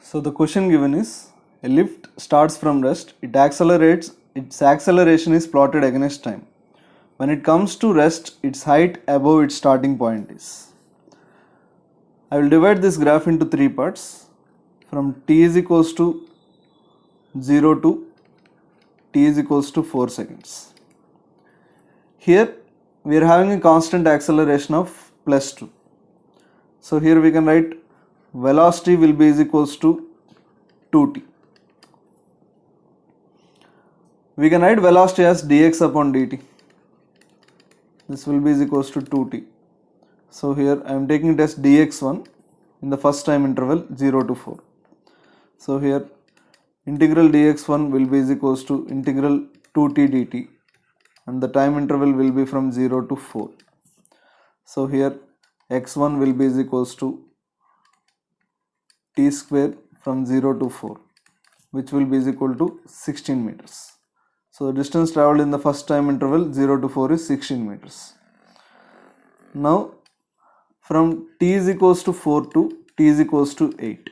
So the question given is a lift starts from rest, it accelerates, its acceleration is plotted against time. When it comes to rest, its height above its starting point is. I will divide this graph into three parts from t is equals to 0 to t is equals to 4 seconds. Here we are having a constant acceleration of plus 2. So here we can write velocity will be is equals to 2t. We can write velocity as dx upon dt. This will be is equals to 2t. So here I am taking it as dx1 in the first time interval 0 to 4. So here integral dx1 will be is equals to integral 2t dt and the time interval will be from 0 to 4. So here x1 will be is equals to t square from 0 to 4, which will be is equal to 16 meters. So the distance traveled in the first time interval 0 to 4 is 16 meters. Now from t is equals to 4 to t is equals to 8.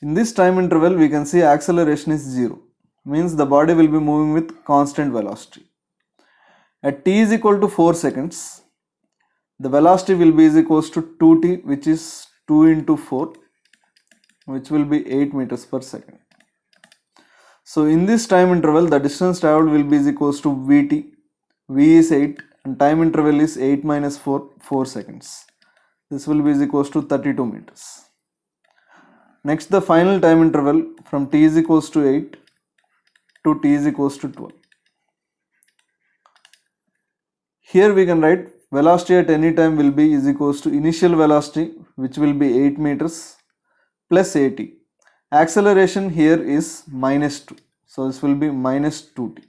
In this time interval we can see acceleration is 0, means the body will be moving with constant velocity. At t is equal to 4 seconds, the velocity will be is equals to 2t, which is 2 into 4, which will be 8 meters per second. So in this time interval the distance traveled will be is equals to vt, v is 8 and time interval is 8 minus 4 seconds. This will be is equals to 32 meters. Next the final time interval from t is equals to 8 to t is equals to 12. Here we can write velocity at any time will be is equals to initial velocity, which will be 8 meters plus at. Acceleration here is minus 2. So this will be minus 2t.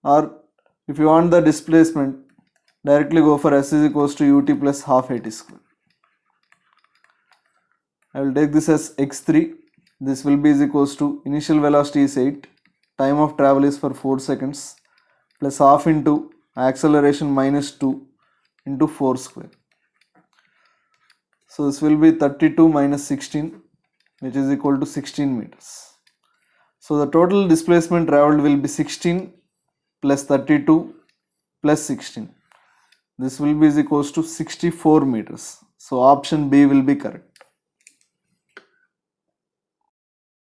Or if you want the displacement, directly go for s is equals to ut plus half at square. I will take this as x3. This will be is equals to initial velocity is 8. Time of travel is for 4 seconds plus half into acceleration minus 2 into 4 square. So this will be 32 minus 16, which is equal to 16 meters. So the total displacement traveled will be 16 plus 32 plus 16. This will be is equals to 64 meters. So option B will be correct.